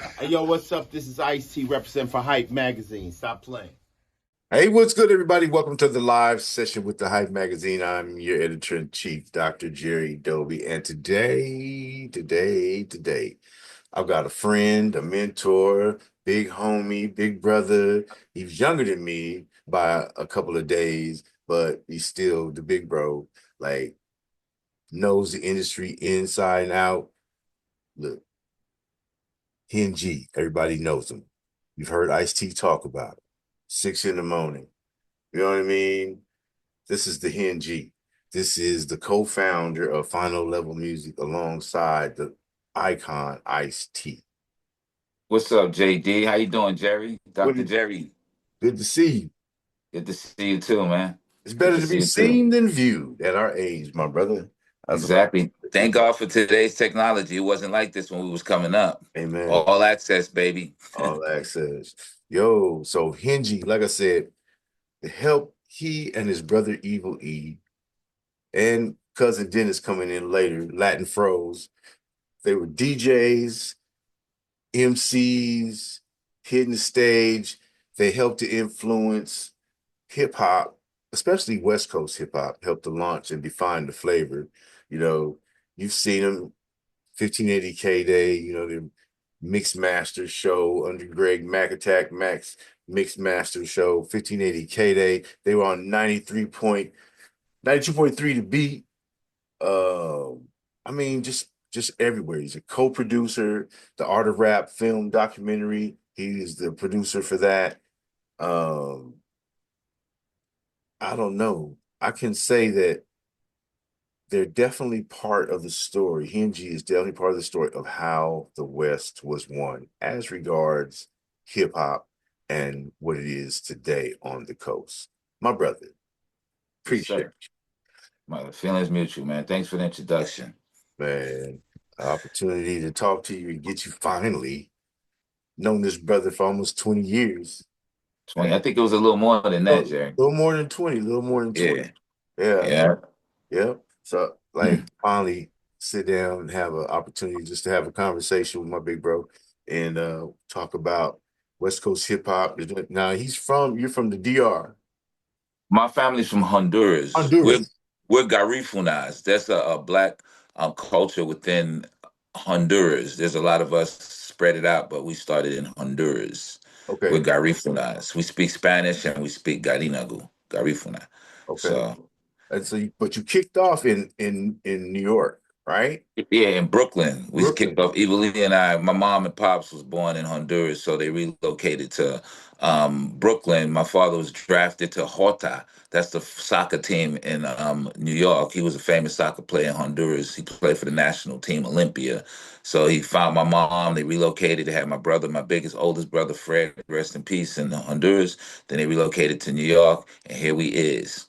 Hey, yo, what's up? This is Ice-T representing for Hype Magazine. Stop playing. Hey, what's good, everybody? Welcome to the live session with the Hype Magazine. I'm your editor-in-chief, Dr. Jerry Doby. And today, I've got a friend, a mentor, big homie, big brother. He's younger than me by a couple of days, but he's still the big bro. Like, knows the industry inside and out. Look, HenGee, everybody knows him. You've heard Ice-T talk about it. 6 in the morning. You know what I mean? This is the HenGee. This is the co-founder of Final Level Music alongside the icon Ice-T. What's up, JD? How you doing, Jerry? What Dr. is, Jerry. good to see you. Good to see you too, man. It's Good better to to see be you too. seen than viewed at our age, my brother. That's what Exactly. Thank God for today's technology. It wasn't like this when we was coming up. Amen. All access, baby. All access. Yo, so HenGee, like I said, to help he and his brother Evil E and cousin Dennis coming in later, Latin Froze. They were DJs, MCs, hitting the stage. They helped to influence hip hop, especially West Coast hip hop, helped to launch and define the flavor. You know, you've seen them 1580 K Day, the Mix Master show under Greg Mac Attack Max Mix Master show, 1580 K Day. They were on 92.3 to beat. I mean, just everywhere. He's a co-producer, the Art of Rap film documentary. He is the producer for that. Um, I don't know. I can say that they're definitely part of the story. HenGee is definitely part of the story of how the West was won as regards hip hop and what it is today on the coast. My brother, Yes, appreciate sir. My feelings mutual, man. Thanks for the introduction. you, man. Opportunity to talk to you and get you finally known this brother for almost 20 years. 20. I think it was a little more than A that, Jerry. little more than 20, a little more than 20. Yeah. Yeah. Yeah. Yeah. So like Mm. finally sit down and have an opportunity just to have a conversation with my big bro and talk about West Coast hip hop. Now you're from the DR. My family's from Honduras. We're Honduras. we're Garifunas. That's a black culture within Honduras. There's a lot of us spread it out, but we started in Honduras. We're Okay. Garifunas. We speak Spanish and we speak Garinagu, Garifuna. Okay. So And so but you kicked off in New York, right? yeah, in Brooklyn, we kicked Brooklyn. off. Evilly and I, my mom and pops was born in Honduras, so they relocated to Brooklyn. My father was drafted to Horta. That's the soccer team in New York. He was a famous soccer player in Honduras. He played for the national team, Olympia. So he found my mom. They relocated. They had my brother, my oldest brother, Fred, rest in peace, in Honduras. Then they relocated to New York, and here we is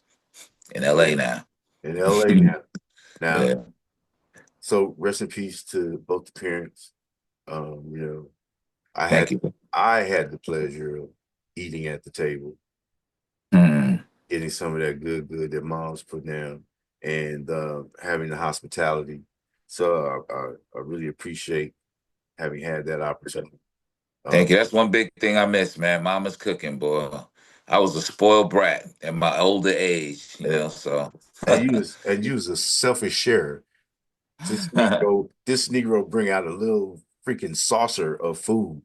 in LA now. In LA now. Now, Yeah, so rest in peace to both the parents. You know, I thank had you. I had the pleasure of eating at the table, Mm. getting some of that good that mom's put down, and having the hospitality. So I really appreciate having had that opportunity. Thank Um, you. That's one big thing I miss, man. Mama's cooking, boy. I was a spoiled brat at my older age, and, so and you was a selfish sharer. This Negro bring out a little freaking saucer of food.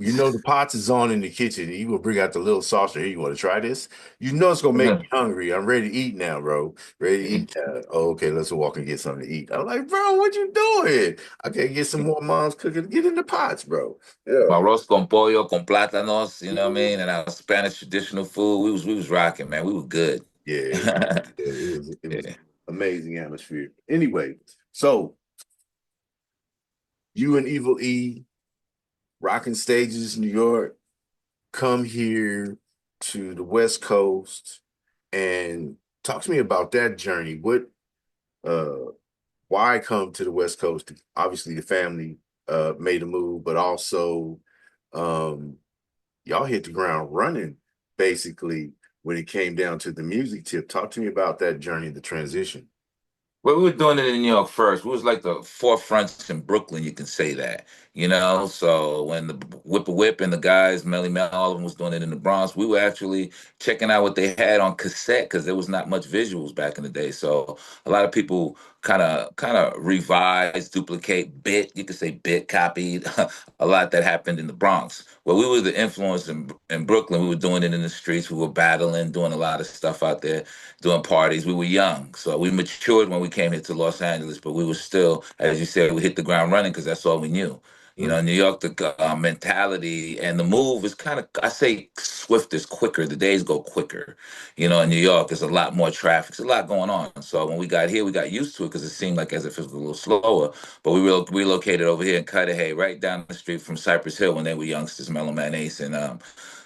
You know the pots is on in the kitchen. And he will bring out the little saucer. Here, you want to try this? You know it's gonna make me hungry. I'm ready to eat now, bro. Ready to eat. Oh, okay, let's walk and get something to eat. I'm like, bro, what you doing? I can't get some more mom's cooking. Get in the pots, bro. Yeah. my roast con pollo, con plátanos, you know what I mean? And our Spanish traditional food. We was rocking, man. We were good. Yeah, it was Yeah. amazing atmosphere. Anyway, so you and Evil E rocking stages, New York, come here to the West Coast and talk to me about that journey. Uh why come to the West Coast? Obviously the family made a move, but also um y'all hit the ground running basically when it came down to the music tip. Talk to me about that journey, the transition. Well, we were doing it in New York first. We was like the forefronts in Brooklyn, you can say that, you know. So when the Whip and the guys, Melly Mel, all of them was doing it in the Bronx, we were actually checking out what they had on cassette because there was not much visuals back in the day. So a lot of people kind of revised, duplicate, bit, you could say bit copied a lot that happened in the Bronx. Well, we were the influence in Brooklyn. We were doing it in the streets. We were battling, doing a lot of stuff out there, doing parties. We were young, so we matured when we came here to Los Angeles. But we were still, as you said, we hit the ground running because that's all we knew. You know, in New York, the mentality and the move is kind of, I say, swift is quicker. The days go quicker. You know, in New York, there's a lot more traffic. There's a lot going on. So when we got here, we got used to it because it seemed like as if it was a little slower. But we relocated over here in Cudahy, right down the street from Cypress Hill when they were youngsters, Mellow Man Ace and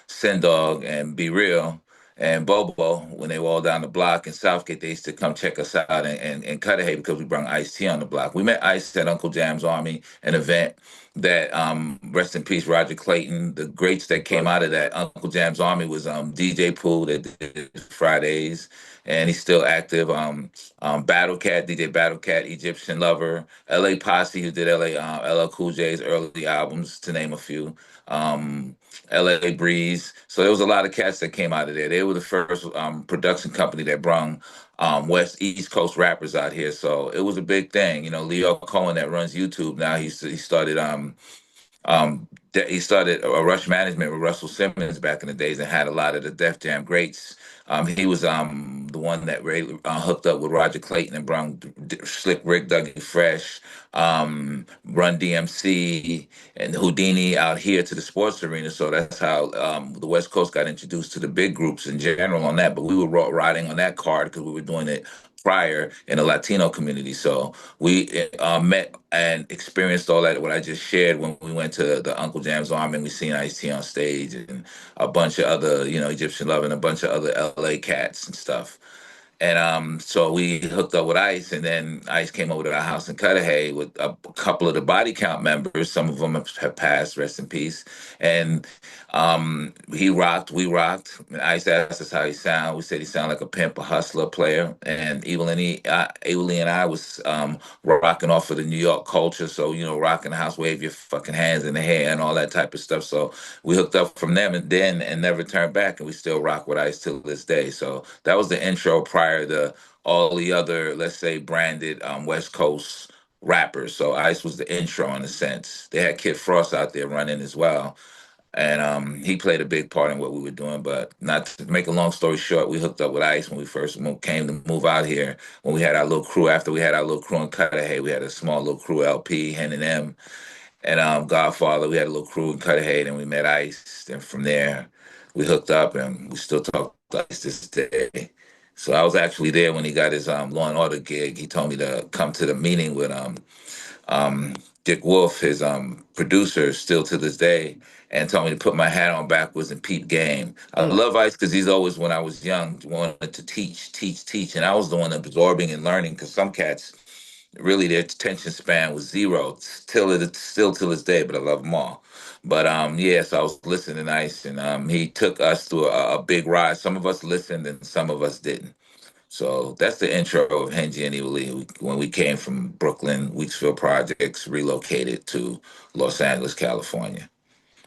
Sin Dog and Be Real and Bobo, when they were all down the block in Southgate, they used to come check us out and cut a hay because we brought Ice-T on the block. We met Ice at Uncle Jam's Army, an event that rest in peace, Roger Clayton. The greats that came out of that Uncle Jam's Army was DJ Pooh that did Fridays, and he's still active. Battle Cat, DJ Battle Cat, Egyptian Lover, LA Posse, who did LL Cool J's early albums, to name a few. LA Breeze. So there was a lot of cats that came out of there. They were the first production company that brung West East Coast rappers out here. So it was a big thing. You know, Leo Cohen that runs YouTube now. He started he started a Rush Management with Russell Simmons back in the days and had a lot of the Def Jam greats. He was the one that really hooked up with Roger Clayton and brought Slick Rick, Dougie Fresh, Run DMC, and Houdini out here to the sports arena. So that's how the West Coast got introduced to the big groups in general on that. But we were riding on that card because we were doing it prior in the Latino community. So we met and experienced all that what I just shared when we went to the Uncle Jam's Army and we seen Ice-T on stage and a bunch of other, you know, Egyptian Love and a bunch of other LA cats and stuff. And so we hooked up with Ice, and then Ice came over to our house in Cudahy with a couple of the Body Count members. Some of them have passed, rest in peace. And he rocked, we rocked. And Ice asked us how he sound. We said he sounded like a pimp, a hustler, player. And Evil and I was rocking off of the New York culture. So, you know, rocking the house, wave your fucking hands in the hair and all that type of stuff. So we hooked up from them and then and never turned back. And we still rock with Ice till this day. So that was the intro prior to all the other, let's say, branded West Coast rappers. So Ice was the intro in a sense. They had Kid Frost out there running as well, and he played a big part in what we were doing. But not to make a long story short, we hooked up with Ice when we first came to move out here. When we had our little crew, after we had our little crew in Cudahy, we had a small little crew, LP, Hen and M, and Godfather. We had a little crew in Cudahy, and we met Ice. And from there, we hooked up, and we still talk to Ice this day. So I was actually there when he got his Law and Order gig. He told me to come to the meeting with um, Dick Wolf, his producer, still to this day, and told me to put my hat on backwards and peep game. I Mm. love Ice because he's always, when I was young, wanted to teach, teach, teach, and I was the one absorbing and learning because some cats really their attention span was zero till it still till this day, but I love them all. But yes, I was listening to Ice, and he took us through a big ride. Some of us listened and some of us didn't. So that's the intro of HenGee and Evil Lee. When we came from Brooklyn, Weeksville Projects, relocated to Los Angeles, California.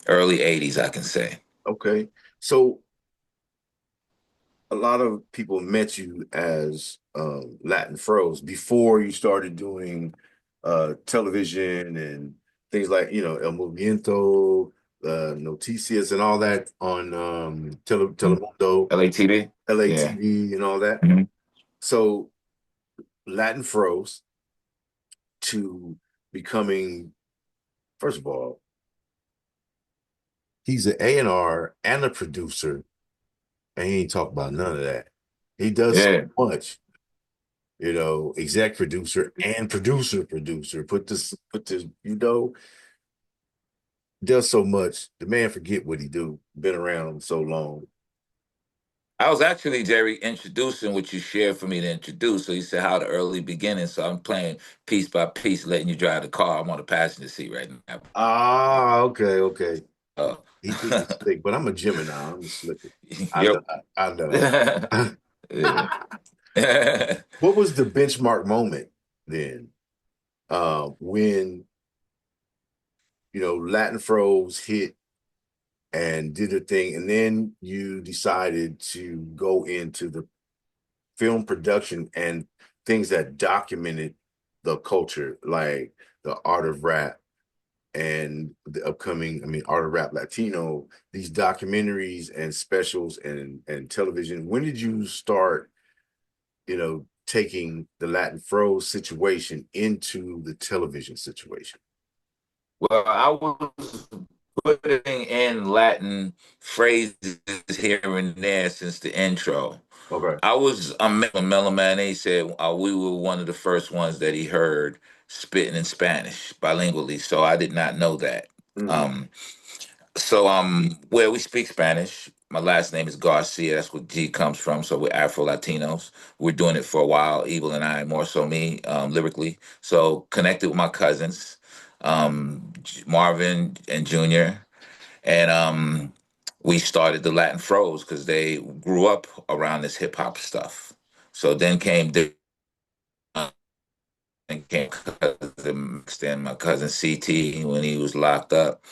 Early 80s, I can say. Okay. So a lot of people met you as Latin Froze before you started doing television and things like, you know, El Movimiento, Noticias, and all that on Telemundo, LATV? Yeah. LATV, and all that. Mhm. So Latin Froze to becoming, first of all, he's an A&R and a producer, and he ain't talk about none of that. He does so Yeah. much, you know, exec producer and producer. Put this, you know, does so much. The man forget what he do. Been around so long. I was actually, Jerry, introducing what you shared for me to introduce. So you said how the early beginnings. So I'm playing piece by piece, letting you drive the car. I'm on the passenger seat right now. Ah, okay, okay. Uh, He think he's slick, but I'm a Gemini. I'm a slicker. I you're, know. I know. yeah. What was the benchmark moment then? When Latin Froze hit and did a thing, and then you decided to go into the film production and things that documented the culture, like the art of rap and the upcoming, art of rap Latino, these documentaries and specials and television. When did you start, taking the Latin Froze situation into the television situation? Well, I was putting in Latin phrases here and there since the intro. Okay. I was Mellow Man. He said we were one of the first ones that he heard spitting in Spanish bilingually. So I did not know that. Mm-hmm. Um, where we speak Spanish. My last name is Garcia. That's where G comes from. So we're Afro Latinos. We're doing it for a while. Evil and I, more so me, lyrically. So connected with my cousins, Marvin and Junior, and we started the Latin Froze because they grew up around this hip hop stuff. So then came and came cousin, my cousin CT when he was locked up.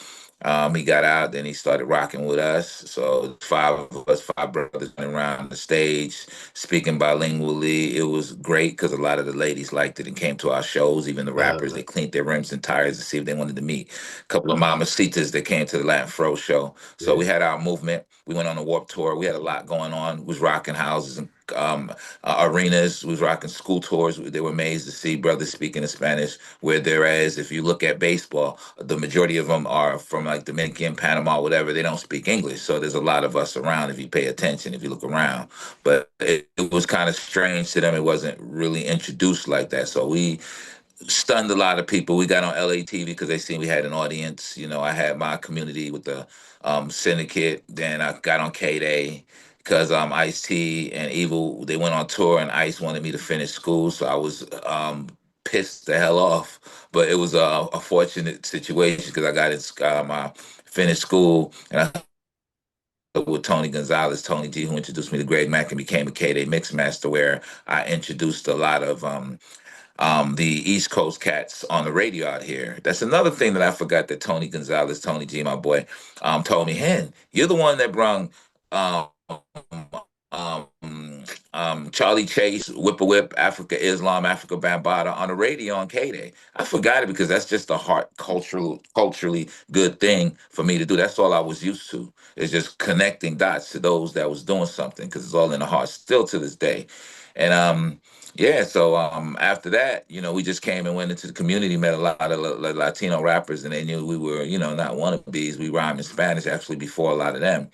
He got out, then he started rocking with us. So five of us, five brothers, went around the stage speaking bilingually. It was great because a lot of the ladies liked it and came to our shows. Even the rappers, they cleaned their rims and tires to see if they wanted to meet. A couple of mamacitas that came to the Latin Fro show. So we Yeah. had our movement. We went on a Warp Tour. We had a lot going on. We was rocking houses and arenas. We was rocking school tours. They were amazed to see brothers speaking in Spanish. Whereas if you look at baseball, the majority of them are from like Dominican, Panama, whatever. They don't speak English. So there's a lot of us around if you pay attention, if you look around. But it was kind of strange to them. It wasn't really introduced like that. So we stunned a lot of people. We got on LATV because they seen we had an audience. I had my community with the syndicate. Then I got on K-Day because Ice-T and Evil, they went on tour and Ice wanted me to finish school. So I was pissed the hell off. But it was a fortunate situation because I got my finished school and I with Tony Gonzalez, Tony G, who introduced me to Greg Mack and became a K-Day mix master where I introduced a lot of the East Coast cats on the radio out here. That's another thing that I forgot that Tony Gonzalez, Tony G, my boy, told me, Hen, you're the one that brung um, um, Charlie Chase, Whip a Whip, Africa Islam, Africa Bambaataa on the radio on K-Day. I forgot it because that's just a heart culturally good thing for me to do. That's all I was used to. Is just connecting dots to those that was doing something because it's all in the heart still to this day. And yeah, so after that, we just came and went into the community, met a lot of Latino rappers, and they knew we were, not wannabes. We rhymed in Spanish actually before a lot of them.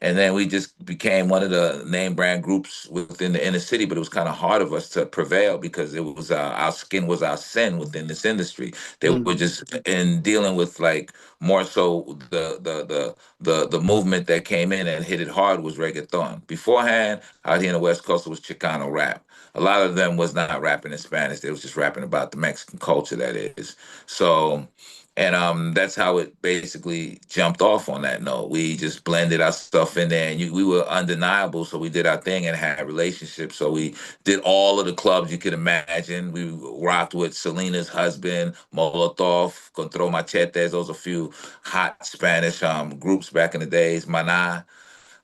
And then we just became one of the name brand groups within the inner city, but it was kind of hard of us to prevail because it was our skin was our sin within this industry. They were just in dealing with like more so the movement that came in and hit it hard was reggaeton. Beforehand, out here in the West Coast, it was Chicano rap. A lot of them was not rapping in Spanish; they was just rapping about the Mexican culture that is. So and that's how it basically jumped off on that note. We just blended our stuff in there, and we were undeniable. So we did our thing and had relationships. So we did all of the clubs you could imagine. We rocked with Selena's husband, Molotov, Control Machetes. Those are a few hot Spanish groups back in the days. Mana.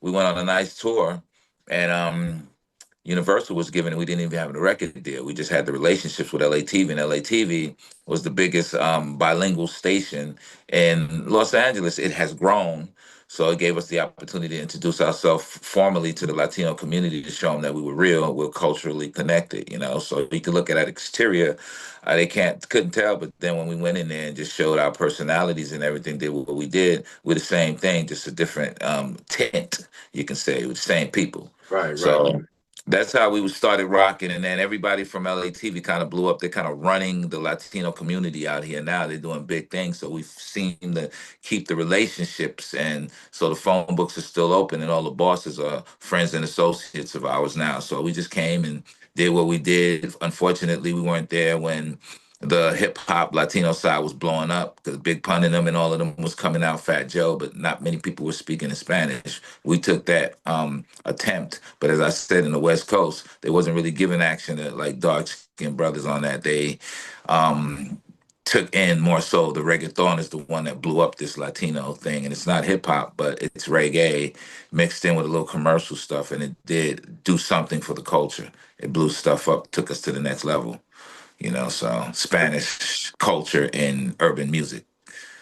We went on a nice tour, and Universal was given, we didn't even have a record deal. We just had the relationships with LATV, and LATV was the biggest bilingual station in Los Angeles. It has grown. So it gave us the opportunity to introduce ourselves formally to the Latino community to show them that we were real, we're culturally connected. So you could look at that exterior, they couldn't tell, but then when we went in there and just showed our personalities and everything, did what we did, we're the same thing, just a different tint, you can say, with the same people. Right, right. So that's how we started rocking, and then everybody from LATV kind of blew up. They're kind of running the Latino community out here now. They're doing big things, so we've seen to keep the relationships, and so the phone books are still open, and all the bosses are friends and associates of ours now. So we just came and did what we did. Unfortunately, we weren't there when the hip hop Latino side was blowing up because Big Pun and them and all of them was coming out, Fat Joe, but not many people were speaking in Spanish. We took that attempt, but as I said, in the West Coast, they wasn't really giving action to like dark skinned brothers on that. They um, took in more so the reggaeton is the one that blew up this Latino thing, and it's not hip hop, but it's reggae mixed in with a little commercial stuff, and it did do something for the culture. It blew stuff up, took us to the next level. So Spanish culture in urban music.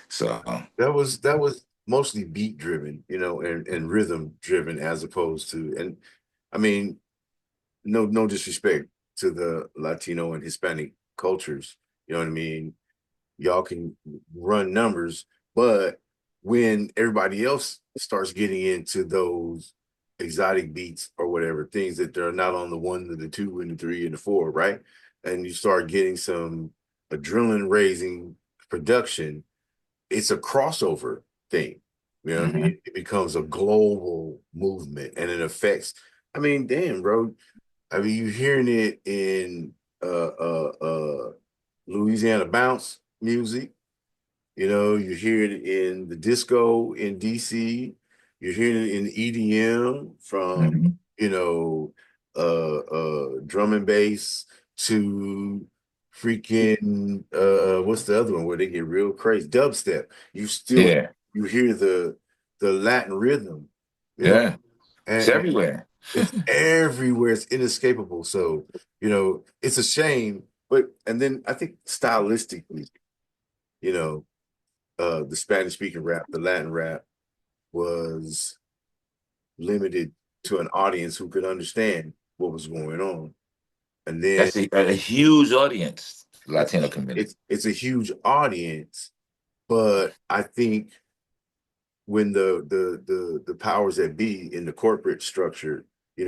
So That was mostly beat driven, and rhythm driven as opposed to, and I mean, no disrespect to the Latino and Hispanic cultures. You know what I mean? Y'all can run numbers, but when everybody else starts getting into those exotic beats or whatever, things that they're not on the one, the two, and the three, and the four, right? And you start getting some adrenaline raising production, it's a crossover thing. You know what I mhm, mean? It becomes a global movement and it affects, I mean, damn, bro. I mean, you're hearing it in Louisiana bounce music. You hear it in the disco in DC. You're hearing it in EDM from, mhm, drum and bass to freaking what's the other one where they get real crazy? Dubstep. yeah, You hear the Latin rhythm, you know, yeah. It's and everywhere. it's everywhere. It's inescapable. So, it's a shame. But and then I think stylistically, you know, the Spanish speaking rap, the Latin rap was limited to an audience who could understand what was going on. And then That's a huge audience, it's Latino community. it's a huge audience, but I think when the powers that be in the corporate structure,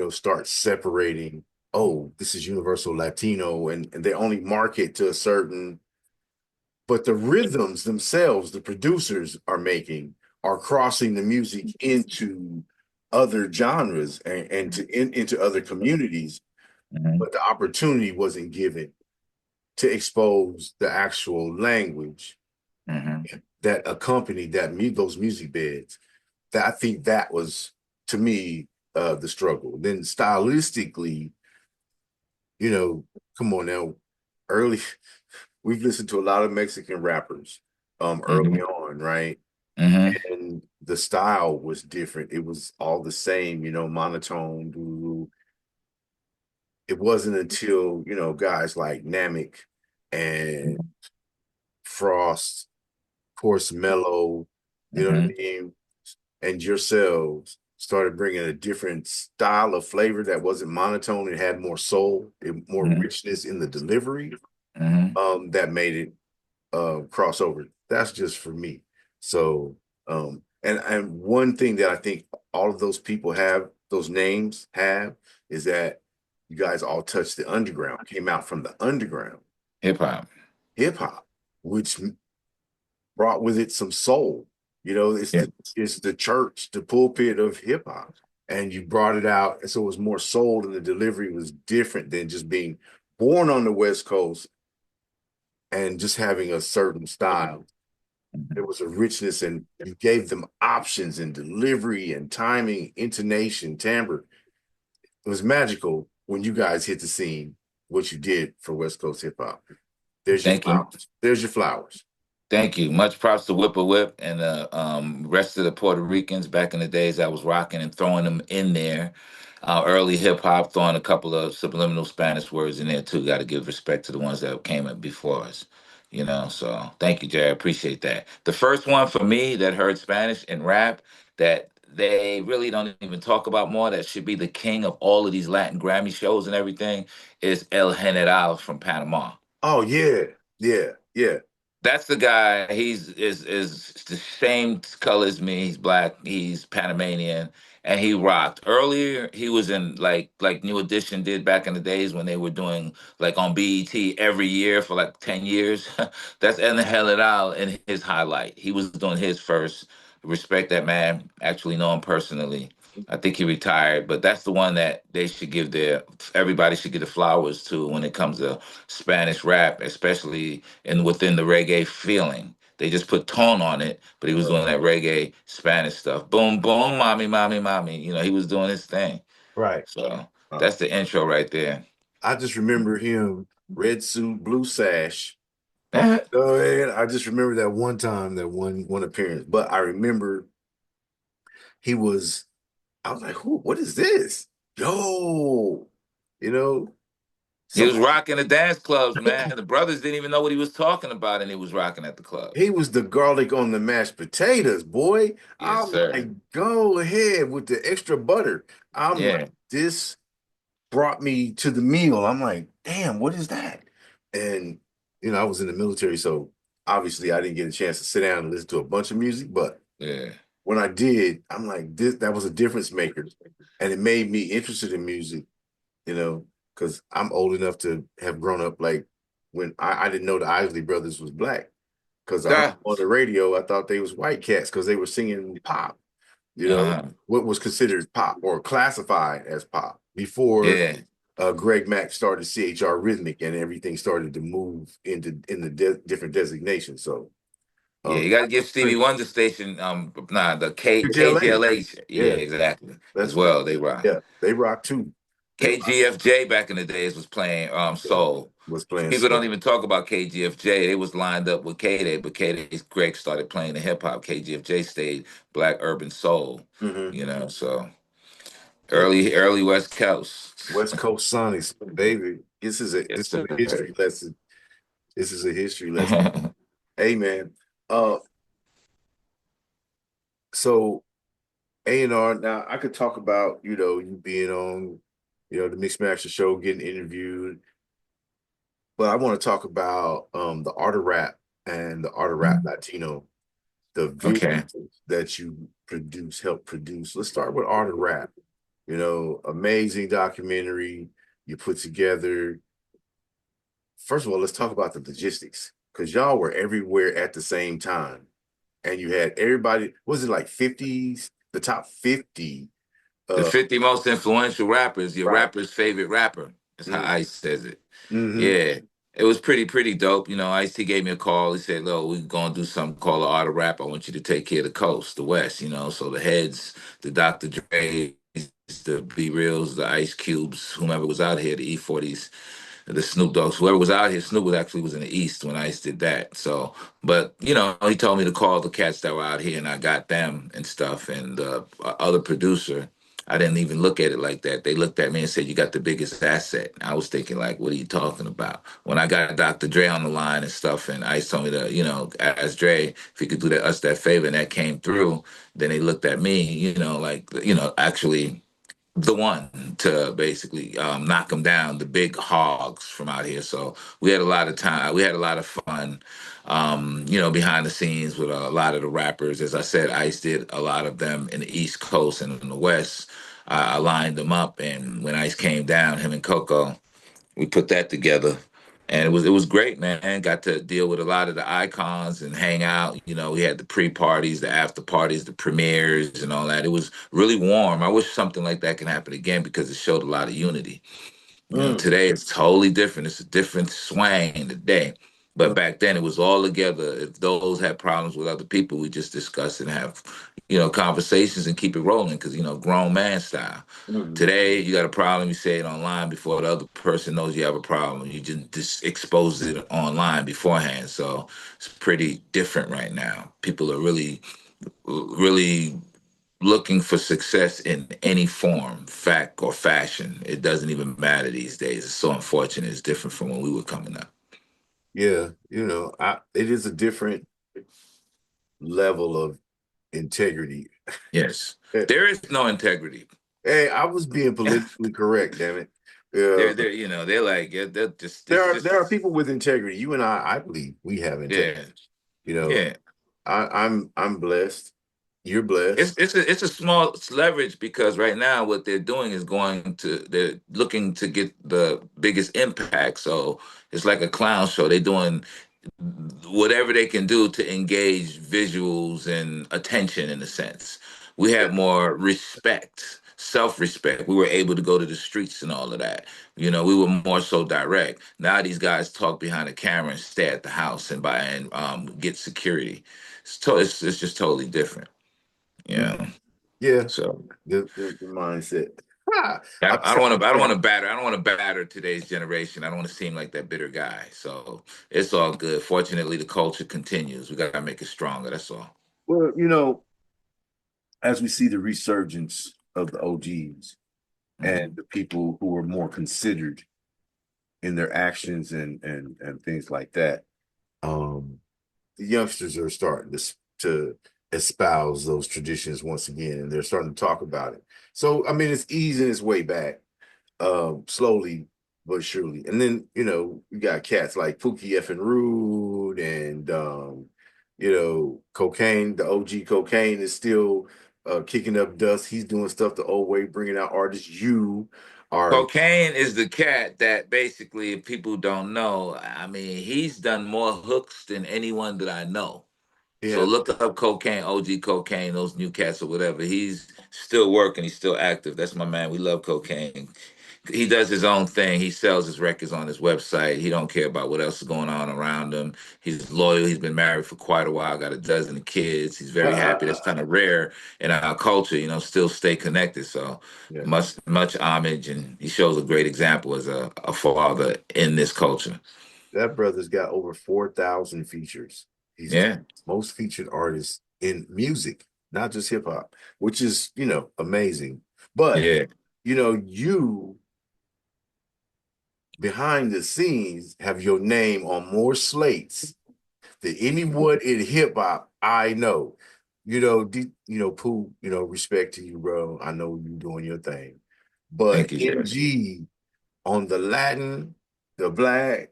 start separating, oh, this is universal Latino, and they only market to a certain, but the rhythms themselves, the producers are making, are crossing the music into other genres and into other communities, Hmm. but the opportunity wasn't given to expose the actual language Hmm. that accompanied those music beds. That I think that was, to me, the struggle. Then stylistically, you know, come on now, early we've listened to a lot of Mexican rappers early Hmm. on, right? Hmm. And the style was different. It was all the same, monotone. It wasn't until, guys like Namek and Frost, of course, Mellow, you know what Hmm. I mean? And yourselves started bringing a different style of flavor that wasn't monotone. It had more soul, more Hmm. richness in the delivery. Hmm. That made it crossover. That's just for me. So, and one thing that I think all of those people have, those names have, is that you guys all touched the underground, came out from the underground Hip hop. hip hop, which brought with it some soul. Yeah. It's the church, the pulpit of hip hop, and you brought it out, and so it was more soul, and the delivery was different than just being born on the West Coast and just having a certain style. There Mhm. was a richness, and you gave them options in delivery and timing, intonation, timbre. It was magical when you guys hit the scene, what you did for West Coast hip hop. There's your Thank you. flowers. There's your flowers. Thank you. Much props to Whipper Whip and the rest of the Puerto Ricans back in the days I was rocking and throwing them in there. Early hip hop, throwing a couple of subliminal Spanish words in there too. Got to give respect to the ones that came up before us. So thank you, Jerry. I appreciate that. The first one for me that heard Spanish and rap that they really don't even talk about more, that should be the king of all of these Latin Grammy shows and everything, is El General from Panama. Oh yeah, yeah, yeah. That's the guy. He's the same color as me. He's black. He's Panamanian, and he rocked. Earlier, he was in like New Edition did back in the days when they were doing like on BET every year for like 10 years. That's El General in his highlight. He was doing his first. Respect that man. Actually know him personally. I think he retired, but that's the one that they should give everybody should give the flowers to when it comes to Spanish rap, especially within the reggae feeling. They just put tone on it, but he was doing that reggae Spanish stuff. Boom, boom, mommy, mommy, mommy. He was doing his thing. Right. So that's the intro right there. I just remember him, red suit, blue sash. Oh, and I just remember that one time, that one appearance. But I remember he was. I was like, "Who? What is this? Yo, you know, He was somebody." rocking the dance clubs, man. The brothers didn't even know what he was talking about, and he was rocking at the He clubs. was the garlic on the mashed potatoes, boy. Yes, I'm sir. like, go ahead with the extra butter. I'm like, Yeah, this brought me to the meal. I'm like, damn, what is that? And I was in the military, so obviously I didn't get a chance to sit down and listen to a bunch of music. But yeah. when I did, I'm like, that was a difference maker. And it made me interested in music, because I'm old enough to have grown up like when I didn't know the Isley Brothers was black. Because I heard Ah, on the radio, I thought they was white cats because they were singing pop, uh-huh. what was considered pop or classified as pop before Yeah. Greg Mack started CHR Rhythmic and everything started to move in the different designations. So, Yeah, um, you got to give Stevie Wonder Station, the KJLA, KGLH. Yeah, yeah, exactly. As that's right. well, they rock. Yeah, they rock too. They rock, KGFJ back in the days was playing yeah, soul. was playing People don't soul. even talk about KGFJ. They was lined up with K-Day, but K-Day's Greg started playing the hip hop. KGFJ stayed black urban soul. Hmm. So Yeah, early West Coast. West Coast Sonics, baby. This is a Yes, this is sir. a history lesson. This is a history lesson. Hey man, so A&R. Now I could talk about you being on the Mixed Master Show, getting interviewed, but I want to talk about the art of rap and the art of rap Latino, the Okay. visuals that you help produce. Let's start with art of rap. Amazing documentary you put together. First of all, let's talk about the logistics because y'all were everywhere at the same time, and you had everybody. Was it like 50s? The top 50. The Uh, 50 most influential rappers, your right. rapper's favorite rapper. That's how Mm-hmm. Ice says it. Mm-hmm. Yeah. It was pretty dope. Ice-T gave me a call. He said, "Look, we're gonna do something called the Art of Rap. I want you to take care of the coast, the West. So the heads, the Dr. Dre's, the B Reals, the Ice Cubes, whomever was out here, the E40s, the Snoop Dogg's, whoever was out here. Snoop was in the East when Ice did that. So, but he told me to call the cats that were out here, and I got them and stuff. And the other producer, I didn't even look at it like that. They looked at me and said, "You got the biggest asset." I was thinking, like, what are you talking about? When I got Dr. Dre on the line and stuff, and Ice told me to, ask Dre if he could do us that favor, and that came through. Then they looked at me, actually the one to basically knock them down, the big hogs from out here. So we had a lot of time. We had a lot of fun, behind the scenes with a lot of the rappers. As I said, Ice did a lot of them in the East Coast and in the West. I lined them up, and when Ice came down, him and Coco, we put that together. And it was great, man. Got to deal with a lot of the icons and hang out. We had the pre-parties, the after parties, the premieres, and all that. It was really warm. I wish something like that can happen again because it showed a lot of unity. Mm, Today it's totally different. It's a different swang today. But mm, back then it was all together. If those had problems with other people, we just discuss and have, conversations and keep it rolling because, grown man style. mm. Today you got a problem, you say it online before the other person knows you have a problem. You just expose it online beforehand. So it's pretty different right now. People are really looking for success in any form, fact or fashion. It doesn't even matter these days. It's so unfortunate. It's different from when we were coming up. Yeah, it is a different level of integrity. Yes. There is no integrity. Hey, I was being politically correct, damn it. Yeah, They're like, yeah, they're just, there it's are there are just, people with integrity. You and I believe we have integrity. yeah, You know, yeah. I'm blessed. You're blessed. It's a small leverage because right now what they're doing is they're looking to get the biggest impact. So it's like a clown show. They're doing whatever they can do to engage visuals and attention in a sense. We had more respect, self-respect. We were able to go to the streets and all of that. We were more so direct. Now these guys talk behind the camera and stay at the house and buy and get security. It's just totally different. Mm. Yeah. Yeah, So the mindset. Ah, I, I'm I don't want to. I don't saying, want to batter. I don't want to batter today's generation. I don't want to seem like that bitter guy. So it's all good. Fortunately, the culture continues. We got to make it stronger. That's all. well, as we see the resurgence of the OGs Mhm. and the people who are more considered in their actions and things like that, um, the youngsters are starting to espouse those traditions once again, and they're starting to talk about it. So, I mean, it's easing its way back, slowly but surely. And then, you got cats like Pookie F and Rude and Cocaine, the OG Cocaine is still kicking up dust. He's doing stuff the old way, bringing out artists. You are, Cocaine is the cat that basically, if people don't know, I mean, he's done more hooks than anyone that I know. So yeah, look up Cocaine, OG Cocaine, those new cats or whatever. He's still working. He's still active. That's my man. We love Cocaine. He does his own thing. He sells his records on his website. He don't care about what else is going on around him. He's loyal. He's been married for quite a while. Got a dozen of kids. He's very happy. That's kind of rare in our culture. Still stay connected. So yeah. much homage, and he shows a great example as a father in this culture. That brother's got over 4,000 features. He's the Yeah, most featured artist in music, not just hip hop, which is, amazing. But, yeah. you behind the scenes have your name on more slates than anyone in hip hop I know. Pooh, respect to you, bro. I know you doing your thing. But Thank you, Jay. NG on the Latin, the Black,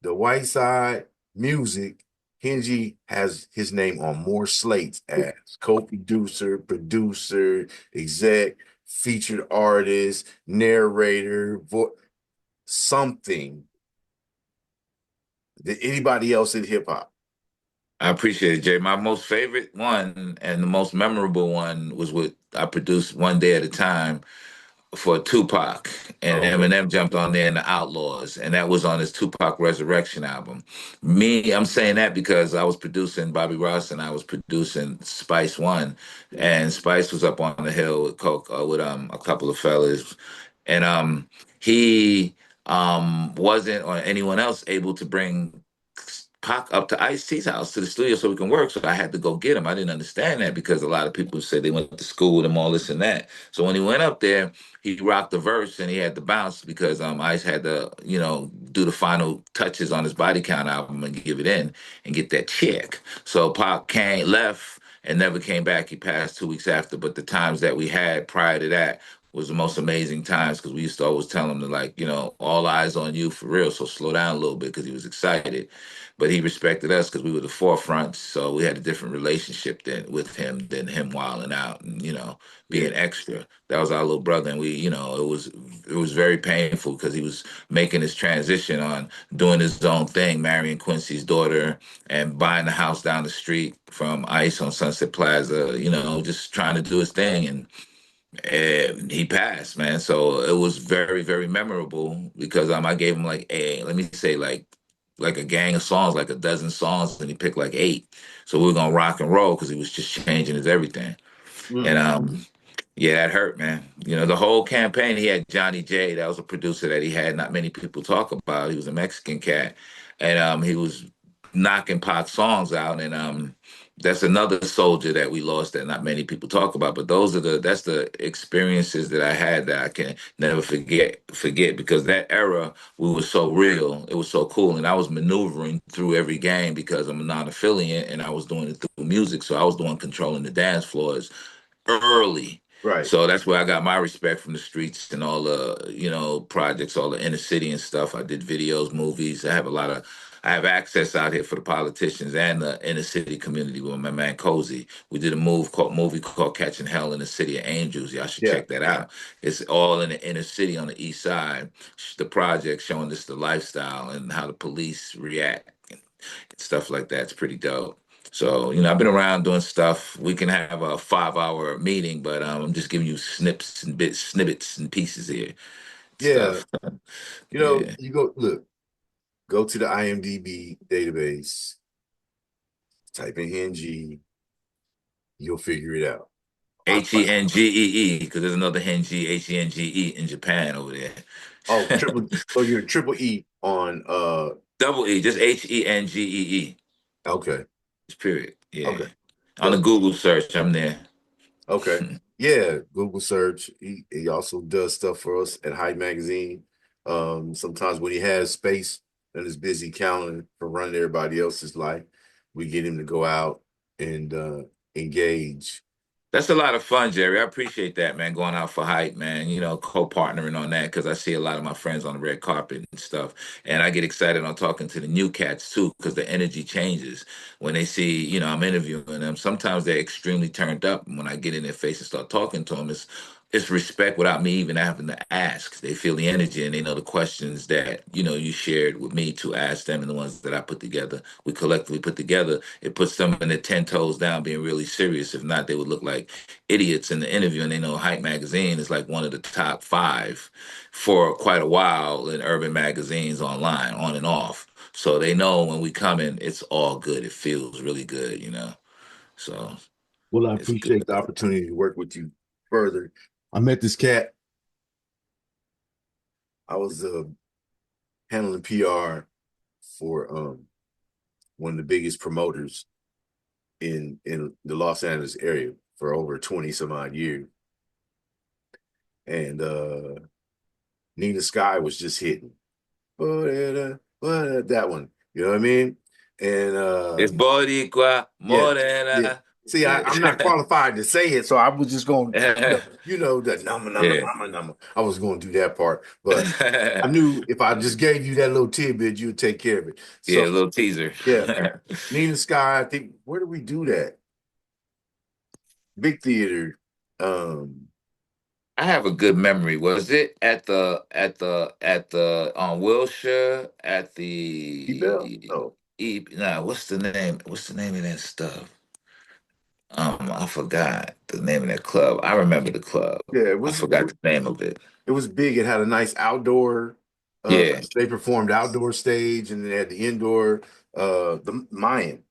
the white side music, HenGee has his name on more slates as co-producer, producer, exec, featured artist, narrator, something than anybody else in hip hop. I appreciate it, Jay. My most favorite one and the most memorable one was what I produced One Day at a Time for Tupac, and Okay. Eminem jumped on there in the Outlaws, and that was on his Tupac Resurrection album. I'm saying that because I was producing Bobby Ross and I was producing Spice One, and Spice was up on the hill with Coke with a couple of fellas, and he wasn't or anyone else able to bring Pac up to Ice-T's house to the studio so we can work. So I had to go get him. I didn't understand that because a lot of people said they went to school with him, all this and that. So when he went up there, he rocked the verse and he had to bounce because Ice had to, do the final touches on his Body Count album and give it in and get that check. So Pac left and never came back. He passed 2 weeks after. But the times that we had prior to that was the most amazing times because we used to always tell him to all eyes on you for real. So slow down a little bit because he was excited. But he respected us because we were the forefront. So we had a different relationship with him wilding out and Yeah. being extra. That was our little brother, and we, it was very painful because he was making his transition on doing his own thing, marrying Quincy's daughter and buying the house down the street from Ice on Sunset Plaza. Just trying to do his thing, and he passed, man. So it was very, very memorable because I gave him let me say like a gang of songs, like a dozen songs, and he picked like eight. So we were gonna rock and roll because he was just changing his everything. And Mm. yeah, that hurt, man. The whole campaign, he had Johnny J. That was a producer that he had not many people talk about. He was a Mexican cat, and he was knocking Pac songs out. And that's another soldier that we lost that not many people talk about. But that's the experiences that I had that I can never forget because that era we were so real. It was so cool, and I was maneuvering through every game because I'm a non-affiliate, and I was doing it through music. So I was doing controlling the dance floors early. Right. So that's where I got my respect from the streets and all the, projects, all the inner city and stuff. I did videos, movies. I have access out here for the politicians and the inner city community with my man Cozy. We did a movie called Catching Hell in the City of Angels. Y'all should Yeah. check that out. It's all in the inner city on the east side. The project showing us the lifestyle and how the police react and stuff like that. It's pretty dope. So, I've been around doing stuff. We can have a 5 hour meeting, but I'm just giving you snippets and pieces here, Yeah, stuff. Yeah. you go to the IMDb database, type in HenGee, you'll figure it out. HenGee, because there's another HenGee, HenGee in Japan over Oh, there. so you're triple E on Double E, just HenGee. okay. Period. Yeah. Okay. On the Dope. Google search, I'm there. Okay. Yeah, Google search. He also does stuff for us at Hype Magazine. Sometimes when he has space and his busy calendar for running everybody else's life, we get him to go out and engage. That's a lot of fun, Jerry. I appreciate that, man. Going out for hype, man. Co-partnering on that because I see a lot of my friends on the red carpet and stuff, and I get excited on talking to the new cats too because the energy changes when they see, I'm interviewing them. Sometimes they're extremely turned up. And when I get in their face and start talking to them, it's respect without me even having to ask. They feel the energy and they know the questions that you shared with me to ask them, and the ones that I put together, we collectively put together. It puts them in their 10 toes down, being really serious. If not, they would look like idiots in the interview. And they know Hype Magazine is like one of the top five for quite a while in urban magazines online, on and off. So they know when we come in, it's all good. It feels really good. So Well, I it's good. appreciate the opportunity to work with you further. I met this cat. I was handling PR for one of the biggest promoters in the Los Angeles area for over 20 some odd years. And Nina Sky was just hitting. That one. You know what I mean? And It's Boricua yeah, yeah. Morena. See, I'm not Yeah. qualified to say it, so I was just going, that Yeah. number. I was going to do that part, but I knew if I just gave you that little tidbit, you'd take care of it. Yeah, So a little teaser. yeah, Nina Sky. I think where did we do that? Big theater. I have a good memory. Was it at the on Wilshire at Bell? the No. nah, what's the name? What's the name of that stuff? I forgot the name of that club. I remember the club. Yeah, I forgot the name of it. it was big. It had a nice outdoor. Yeah. They performed outdoor stage, and they had the indoor. The Mayan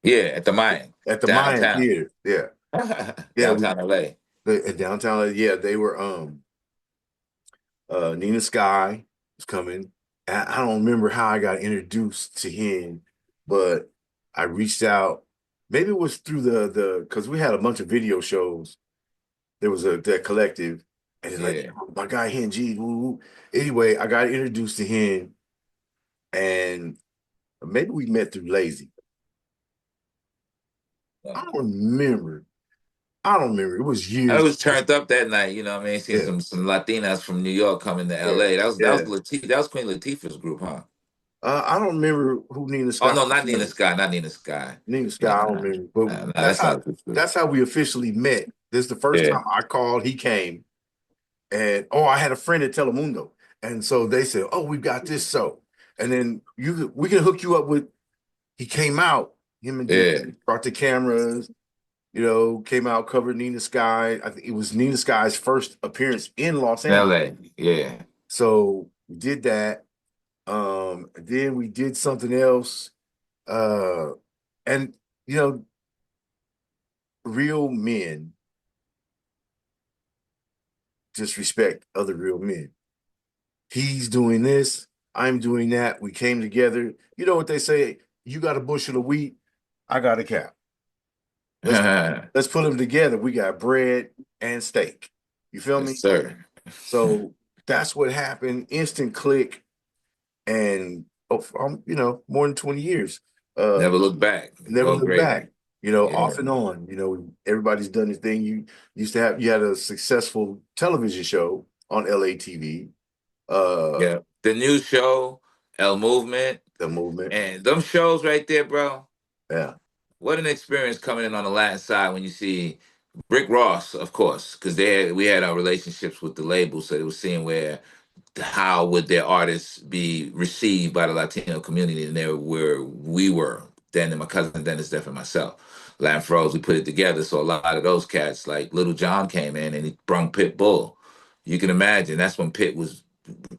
Yeah, at the mine. at the Mayan Downtown. Theater. Yeah, yeah. Downtown LA. At downtown. Yeah, they were. Nina Sky was coming. I don't remember how I got introduced to him, but I reached out. Maybe it was through the because we had a bunch of video shows. There was that collective, and it's like, Yeah. oh, my guy HenGee. Woo, woo. Anyway, I got introduced to him, and maybe we met through Lazy. I don't remember. I don't remember. It was I years. was turned up that night, you know what I mean? Seeing Yeah, some Latinas from New York coming to yeah, LA. That was yeah. That was Queen Latifah's group, huh? I don't remember who Nina Oh Sky no, was not Nina with. Sky, not Nina Sky. Nina Sky, Yeah, I don't remember. But no, that's not a good group. that's how we officially met. This is the first Yeah, time I called, he came. And I had a friend at Telemundo. And so they said, oh, we've got this so. And then we can hook you up with he came out, him and yeah. Jen brought the cameras, came out, covered Nina Sky. I think it was Nina Sky's first appearance in Los Angeles. LA, yeah. So we did that. Then we did something else. And real men disrespect other real men. He's doing this, I'm doing that. We came together. You know what they say? You got a bushel of wheat, I got a cow. Let's Yes, let's put them together. We got bread and steak. You feel me? sir. So that's what happened. Instant click, and more than 20 years. Never look back. Never Go look great. back. Yeah, Off and on. Everybody's done their thing. You had a successful television show on LA TV. yeah. The new show, El Movement, The movement. and them shows right there, bro. Yeah. What an experience coming in on the Latin side when you see Rick Ross, of course, because we had our relationships with the label, so they were seeing how would their artists be received by the Latino community, and there where we were and my cousin Dennis Deff and myself. Latin Froze, we put it together. So a lot of those cats, like Little John came in and he brung Pit Bull. You can imagine that's when Pit was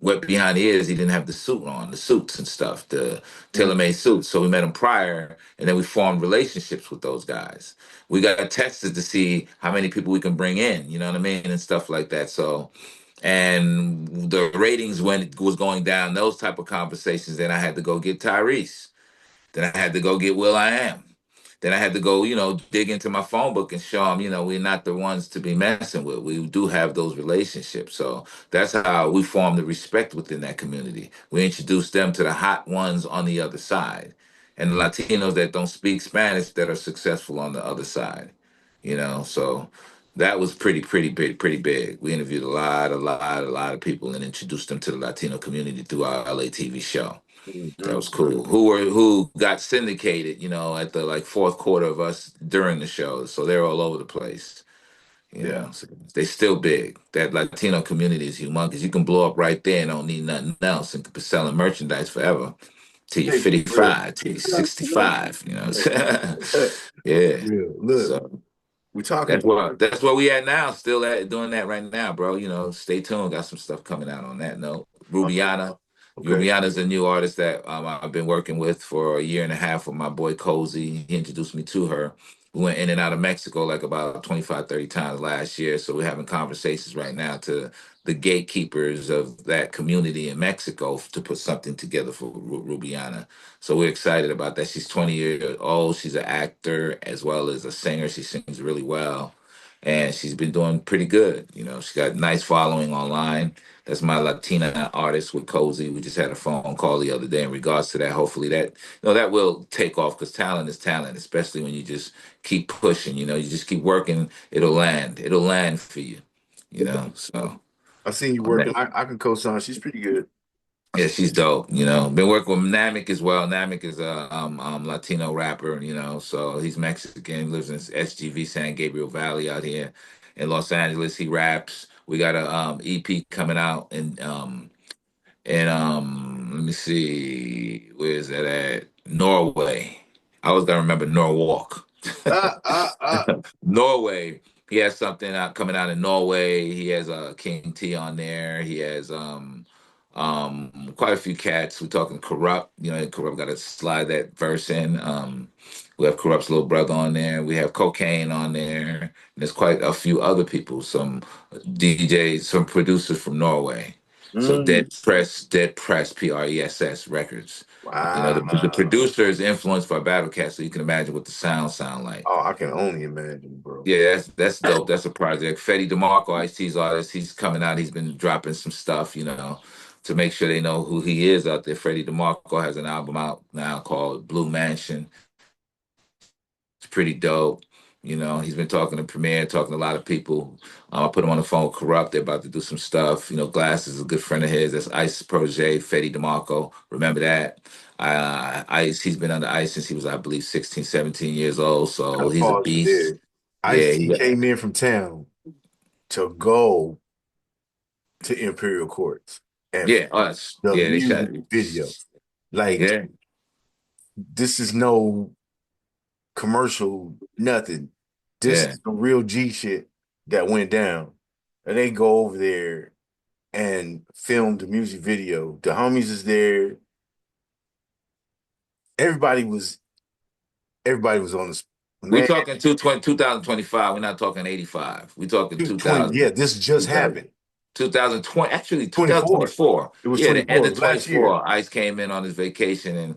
wet behind the ears. He didn't have the suit on, the suits and stuff, the tailor-made suits. So we met him prior, and then we formed relationships with those guys. We got tested to see how many people we can bring in, you know what I mean, and stuff like that. So, and the ratings when it was going down, those type of conversations, then I had to go get Tyrese. Then I had to go get Will I Am. Then I had to go, dig into my phone book and show them, we're not the ones to be messing with. We do have those relationships. So that's how we form the respect within that community. We introduce them to the hot ones on the other side and the Latinos that don't speak Spanish that are successful on the other side, So that was pretty big, pretty big. We interviewed a lot of people and introduced them to the Latino community through our LA TV show. That was cool. Who got syndicated, at the like fourth quarter of us during the show. So they're all over the place. Yeah. So they still big. That Latino community is humongous. You can blow up right there and don't need nothing else and could be selling merchandise forever till you're Hey, for real. 55, till you're 65, Yeah. Real. Look, So we're talking. that's where we at now. Still at doing that right now, bro. Stay tuned. Got some stuff coming out on that note. Rubiana. Okay. Rubiana's a new artist that I've been working with for a year and a half with my boy Cozy. He introduced me to her. We went in and out of Mexico like about 25, 30 times last year. So we're having conversations right now to the gatekeepers of that community in Mexico to put something together for Rubiana. So we're excited about that. She's 20 years old. She's an actor as well as a singer. She sings really well. And she's been doing pretty good. She's got a nice following online. That's my Latina artist with Cozy. We just had a phone call the other day in regards to that. Hopefully that will take off because talent is talent, especially when you just keep pushing, you just keep working, it'll land. It'll land for you, So I seen you on that. working. I can co-sign. She's pretty good. Yeah, she's dope. Been working with Namek as well. Namek is a Latino rapper. So he's Mexican, lives in SGV San Gabriel Valley out here in Los Angeles. He raps. We got a EP coming out and let me see, where is that at? Norway. I always gotta remember Norwalk. Ah, ah, ah. Norway. He has something out coming out in Norway. He has King T on there. He has quite a few cats. We're talking Corrupt. Corrupt got to slide that verse in. We have Corrupt's little brother on there. We have Cocaine on there. And there's quite a few other people, some DJs, some producers from Norway. So Mm, Dead Press, Press Records. The wow. producer is influenced by Battle Cat, so you can imagine what the sound like. Oh, I can only imagine, bro. Yeah, that's dope. That's a project. Fetty DeMarco, Ice-T's artist, he's coming out. He's been dropping some stuff, to make sure they know who he is out there. Freddie DeMarco has an album out now called Blue Mansion. It's pretty dope. He's been talking to Premier, talking to a lot of people. I put him on the phone with Corrupt. They're about to do some stuff. Glass is a good friend of his. That's Ice Protege, Fetty DeMarco. Remember that? Ice, he's been under Ice since he was, I believe, 16, 17 years old. So Gotta he's a pause you beast. there. Yeah, Ice-T came in from town to go to Imperial Courts and us. the Yeah, they shot. music video. Like, Yeah, this is no commercial, nothing. This yeah. is the real G shit that went down. And they go over there and film the music video. The homies is there. Everybody was on this, We man. talking 2025. We're not talking 85. We talking 220. 2000, Yeah, this just happened. 2020, actually 24. 2024. It was Yeah, the end 24. It of was last year. 24. Ice came in on his vacation and,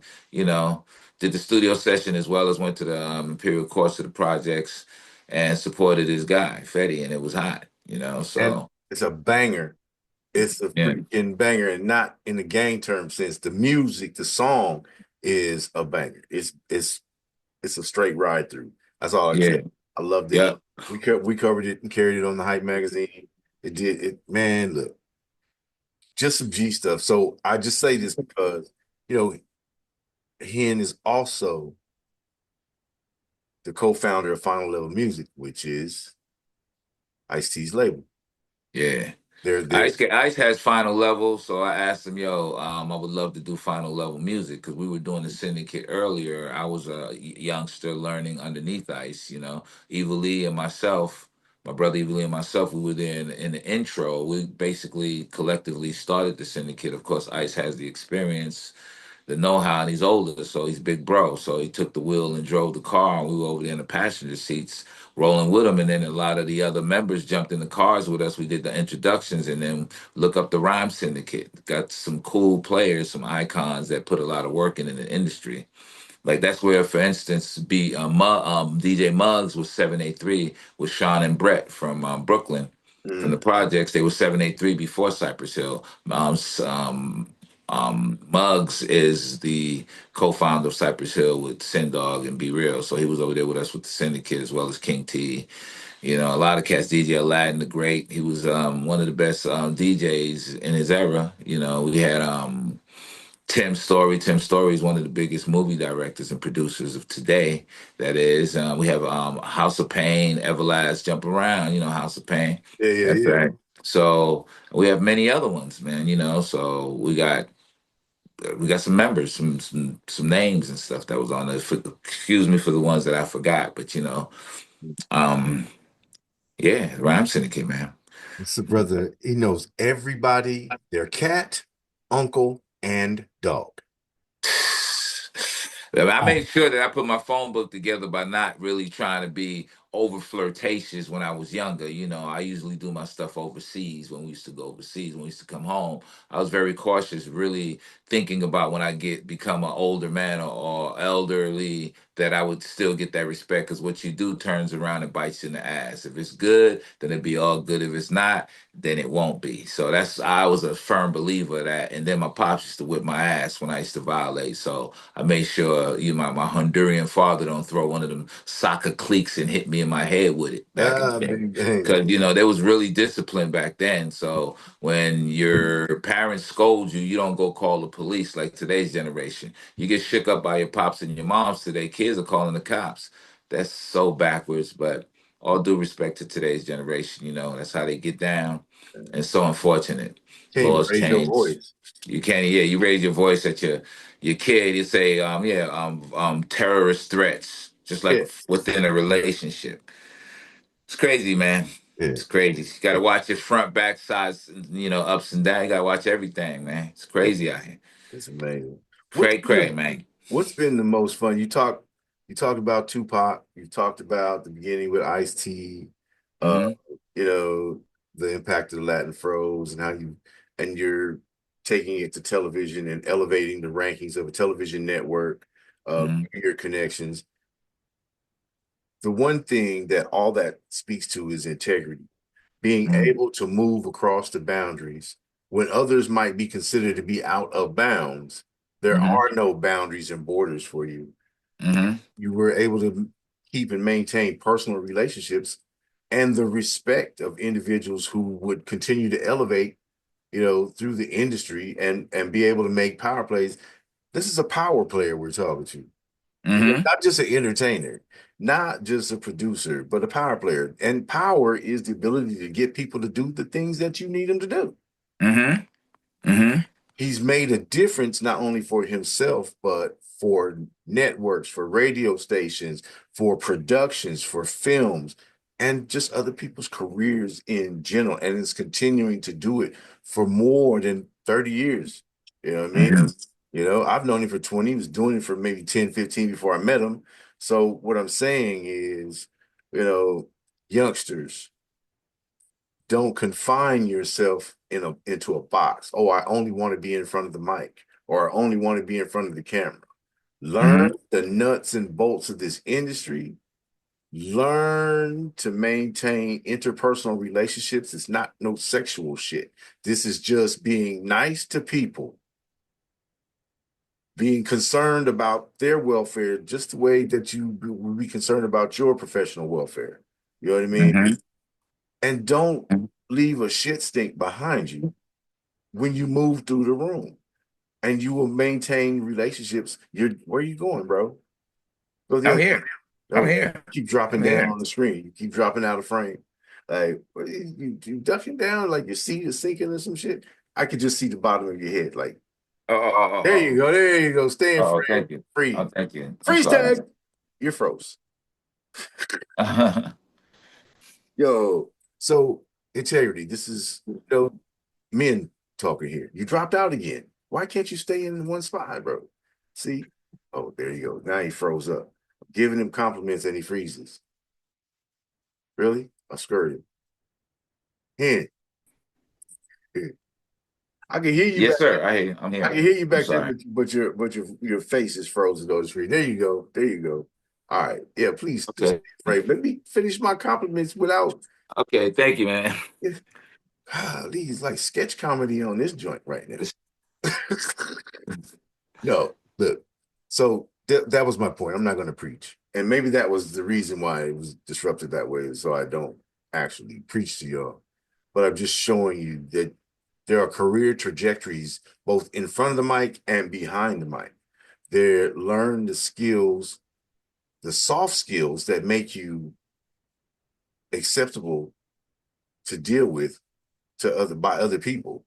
did the studio session as well as went to the Imperial Course of the projects and supported his guy, Fetty, and it was hot, And so it's a banger. It's a yeah, freaking banger, and not in the gang term sense. The music, the song is a banger. It's a straight ride through. That's all I can say. yeah, I loved it. yeah. We covered it and carried it on the Hype magazine. It did it, man. Look, just some G stuff. So I just say this because you know Hen is also the co-founder of Final Level Music, which is Ice-T's label. Yeah. They're Ice has final level, so I asked him, "Yo, I would love to do final level music because we were doing the syndicate earlier. I was a youngster learning underneath Ice, Evil Lee and myself, my brother Evil Lee and myself, we were there in the intro. We basically collectively started the syndicate. Of course, Ice has the experience, the know-how, and he's older, so he's big bro. So he took the wheel and drove the car, and we were over there in the passenger seats rolling with him. And then a lot of the other members jumped in the cars with us. We did the introductions, and then look up the Rhyme Syndicate. Got some cool players, some icons that put a lot of work in the industry. Like that's where, for instance, DJ Muggs was 783 with Sean and Brett from Brooklyn, from the mm, projects. They were 783 before Cypress Hill. Muggs is the co-founder of Cypress Hill with Sin Dog and Be Real, so he was over there with us with the Syndicate as well as King T. A lot of cats. DJ Aladdin the Great. He was one of the best DJs in his era. We had Tim Story. Tim Story is one of the biggest movie directors and producers of today. That is, we have House of Pain, Everlast, Jump Around. House of Pain. yeah, yeah, That's yeah. right. So we have many other ones, man. So we got some members, some names and stuff that was on there. Excuse me for the ones that I forgot, but um, yeah, Rhyme Syndicate, man. It's the brother. He knows everybody, their cat, uncle, and dog. I made sure that I put my phone book together by not really trying to be over flirtatious when I was younger. I usually do my stuff overseas when we used to go overseas. When we used to come home, I was very cautious, really thinking about when I become an older man or elderly, that I would still get that respect, because what you do turns around and bites you in the ass. If it's good, then it'd be all good. If it's not, then it won't be. So I was a firm believer of that. And then my pops used to whip my ass when I used to violate. So I made sure my Honduran father don't throw one of them soccer cleats and hit me in my head with it back in the day. Big bang. Because, there was really discipline back then. So when your parents scold you, you don't go call the police like today's generation. You get shook up by your pops and your moms today. Kids are calling the cops. That's so backwards. But all due respect to today's generation, that's how they get down. And it's so unfortunate. Can't even Laws raise your change. voice. You can't, yeah, you raise your voice at your kid, you say, terrorist threats, just like Yeah, within a relationship. It's crazy, man. yeah. It's crazy. You got to watch your front, back, sides, ups and down. You got to watch everything, man. It's crazy out here. It's amazing. What's Cray, been cray, the man. What's been the most fun? You talked about Tupac. You talked about the beginning with Ice-T. Uh, Mm-hmm. you know, the impact of the Latin Froze and you're taking it to television and elevating the rankings of a television network, Mm-hmm. your connections. The one thing that all that speaks to is integrity, being Mm-hmm. able to move across the boundaries when others might be considered to be out of bounds. There Mm-hmm. are no boundaries and borders for you. Mm-hmm. You were able to keep and maintain personal relationships and the respect of individuals who would continue to elevate, through the industry and be able to make power plays. This is a power player we're talking to. Mm-hmm. Not just an entertainer, not just a producer, but a power player. And power is the ability to get people to do the things that you need them to do. Mm-hmm. Mm-hmm. He's made a difference not only for himself, but for networks, for radio stations, for productions, for films, and just other people's careers in general. And is continuing to do it for more than 30 years. You know what I mean? Mm-hmm. I've known him for 20. He was doing it for maybe 10, 15 before I met him. So what I'm saying is, youngsters, don't confine yourself into a box. Oh, I only want to be in front of the mic, or I only want to be in front of the camera. Mm-hmm. Learn the nuts and bolts of this industry. Learn to maintain interpersonal relationships. It's not no sexual shit. This is just being nice to people, being concerned about their welfare, just the way that you would be concerned about your professional welfare. You know what I mean? Mm-hmm. And don't leave a shit stink behind you when you move through the room, and you will maintain relationships. Where are you going, bro? Go the I'm other here. way. I'm Oh, here. keep dropping I'm down here. on the screen. You keep dropping out of frame. Like, what you ducking down like your seat is sinking or some shit. I could just see the bottom of your head. Like, Oh, oh, oh, there you oh, go, there you go. Stand, oh, oh, friend. thank you. Oh, Freeze. thank you. I'm Freeze sorry. tag. You're froze. Yo, so integrity. This is men talking here. You dropped out again. Why can't you stay in one spot, bro? See? Oh, there you go. Now he froze up. I'm giving him compliments and he freezes. Really? I scurried him. Hen, I can hear you back Yes, sir. there. I'm I can here. hear you I'm back there, sorry. but your face is frozen on the screen. There you go. There you go. All right. Yeah, please just Okay. let me finish my compliments without Okay. Thank you, man. these like sketch comedy on this joint right now. No, look. So that was my point. I'm not going to preach, and maybe that was the reason why it was disrupted that way, so I don't actually preach to y'all. But I'm just showing you that there are career trajectories both in front of the mic and behind the mic. They learn the skills, the soft skills that make you acceptable to deal with to other by other people.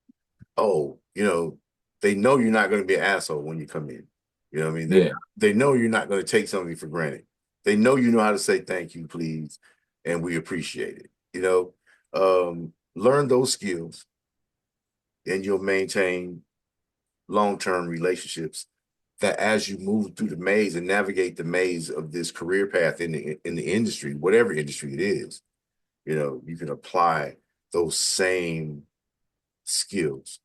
Oh, they know you're not going to be an asshole when you come in. You know what I mean? Yeah. They know you're not going to take something for granted. They know how to say thank you, please, and we appreciate it. Learn those skills, and you'll maintain long-term relationships that as you move through the maze and navigate the maze of this career path in the industry, whatever industry it is, you can apply those same skills.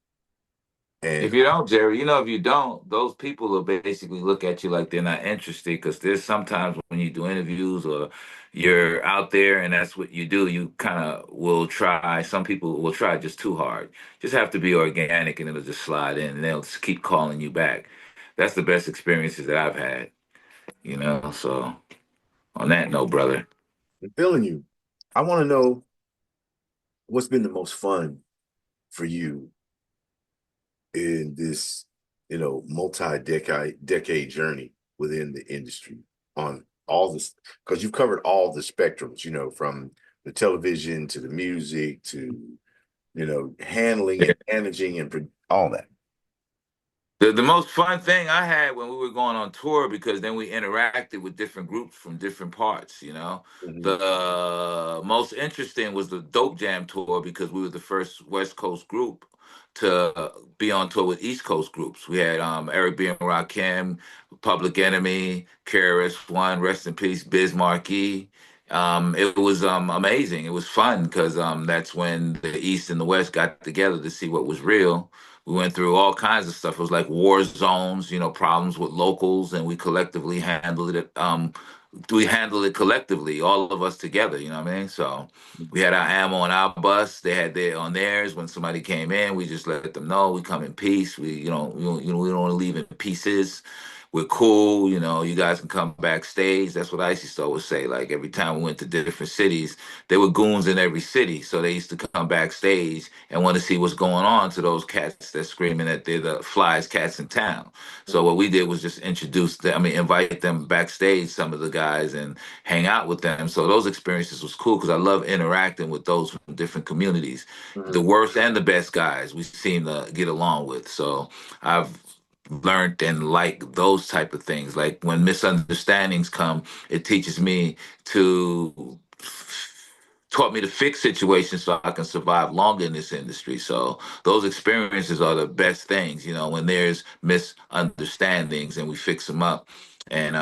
If And you don't, Jerry, if you don't, those people will basically look at you like they're not interested because there's sometimes when you do interviews or you're out there and that's what you do, you kind of will try. Some people will try just too hard. Just have to be organic and it'll just slide in and they'll just keep calling you back. That's the best experiences that I've had. So on that note, brother. I'm feeling you. I want to know what's been the most fun for you in this, multi-decade journey within the industry on all this, because you've covered all the spectrums, from the television to the music to, handling and managing and all that. The most fun thing I had when we were going on tour because then we interacted with different groups from different parts. Mhm. The most interesting was the Dope Jam tour because we were the first West Coast group to be on tour with East Coast groups. We had Eric B. and Rakim, Public Enemy, KRS-One, rest in peace, Biz Markie. It was amazing. It was fun because that's when the East and the West got together to see what was real. We went through all kinds of stuff. It was like war zones, problems with locals, and we collectively handled it. We handled it collectively, all of us together. You know what I mean? So we had our ammo on our bus. They had their on theirs. When somebody came in, we just let them know we come in peace. We don't want to leave in pieces. We're cool. You guys can come backstage. That's what Icy Star would say. Like every time we went to different cities, there were goons in every city. So they used to come backstage and want to see what's going on to those cats that's screaming that they're the flyest cats in town. So what we did was just invite them backstage, some of the guys, and hang out with them. So those experiences was cool because I love interacting with those from different communities. The Mhm. worst and the best guys we seem to get along with. So I've learned and like those type of things. Like when misunderstandings come, it teaches me to taught me to fix situations so I can survive longer in this industry. So those experiences are the best things, when there's misunderstandings and we fix them up and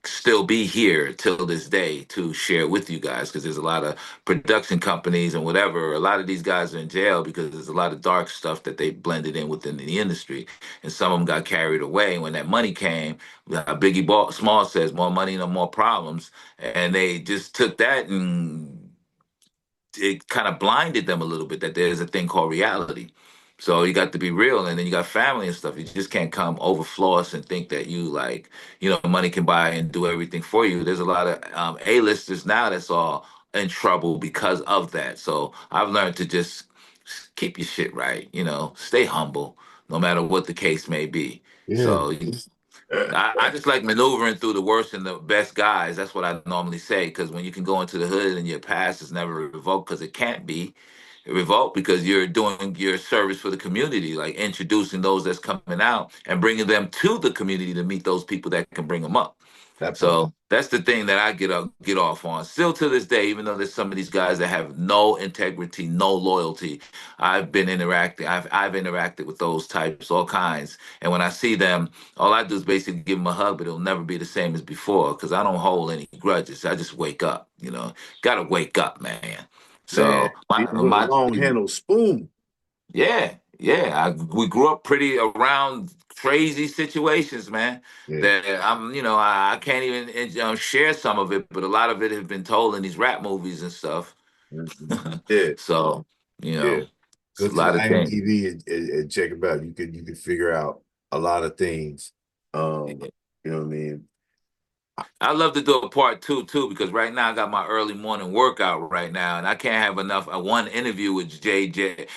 still be here till this day to share with you guys because there's a lot of production companies and whatever. A lot of these guys are in jail because there's a lot of dark stuff that they blended in within the industry, and some of them got carried away. When that money came, Small says, "More money, no more problems," and they just took that and it kind of blinded them a little bit that there's a thing called reality. So you got to be real, and then you got family and stuff. You just can't come overflow us and think that money can buy and do everything for you. There's a lot of A-listers now that's all in trouble because of that. So I've learned to just keep your shit right. Stay humble, no matter what the case may be. Yeah. So I just like maneuvering through the worst and the best guys. That's what I normally say. Because when you can go into the hood and your past is never revoked, because it can't be revoked, because you're doing your service for the community, like introducing those that's coming out and bringing them to the community to meet those people that can bring them up. That part. So that's the thing that I get off on. Still to this day, even though there's some of these guys that have no integrity, no loyalty, I've interacted with those types, all kinds. And when I see them, all I do is basically give them a hug, but it'll never be the same as before because I don't hold any grudges. I just wake up, Gotta wake up, man. Man, So even with a long handled spoon. yeah, yeah. We grew up pretty around crazy situations, man. Yeah. That I can't even share some of it, but a lot of it has been told in these rap movies and stuff. Mhm. Yeah. So, Yeah. it's Go a to the lot of things. IMDb and check them out. You can figure out a lot of things. You know what I mean? I love to do a part two too because right now I got my early morning workout right now, and I can't have enough. One interview with JJ,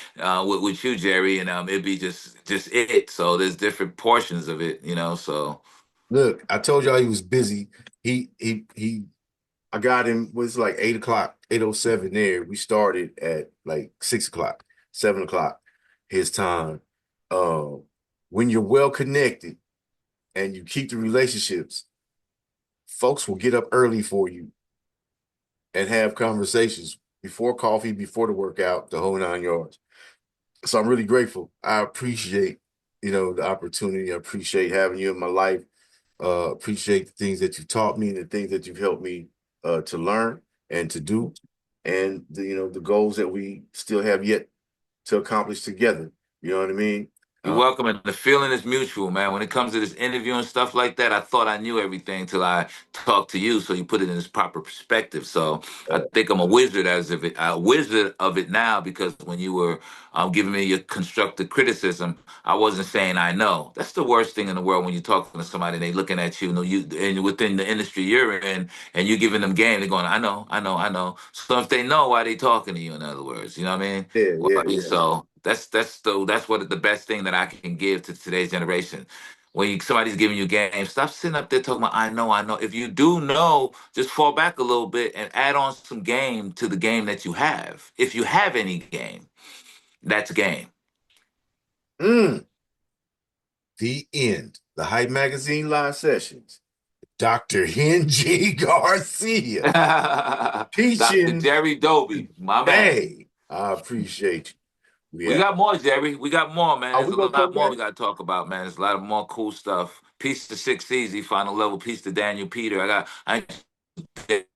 with you, Jerry, and it'd be just it. So there's different portions of it, So Look, I told y'all he was busy. He I got him, it was like 8 o'clock, 8:07 there. We started at like 6 o'clock, 7 o'clock his time. Uh, when you're well connected and you keep the relationships, folks will get up early for you and have conversations before coffee, before the workout, the whole 9 yards. So I'm really grateful. I appreciate, the opportunity. I appreciate having you in my life. Appreciate the things that you taught me and the things that you've helped me to learn and to do, and the goals that we still have yet to accomplish together. You know what I mean? you're welcome, and the feeling is mutual, man. When it comes to this interview and stuff like that, I thought I knew everything till I talked to you, so you put it in its proper perspective. So I think I'm a wizard of it now because when you were giving me your constructive criticism, I wasn't saying I know. That's the worst thing in the world when you're talking to somebody and they looking at you, and within the industry you're in, and you giving them game, they're going, I know, I know, I know. So if they know, why they talking to you? In other words, you know what I mean? Yeah, yeah, Well, yeah. so that's what the best thing that I can give to today's generation. When somebody's giving you game, stop sitting up there talking about I know, I know. If you do know, just fall back a little bit and add on some game to the game that you have. If you have any game, that's game. Mm, the end. The Hype Magazine live sessions. Dr. HenGee Garcia Dr. teaching. Jerry Doby, my man. Hey, I appreciate you. We Yeah. got more, Jerry. We got more, man. Are There's we a gonna come lot more back? we got to talk about, man. There's a lot of more cool stuff. Peace to Six Easy, final level. Peace to Daniel Peter. I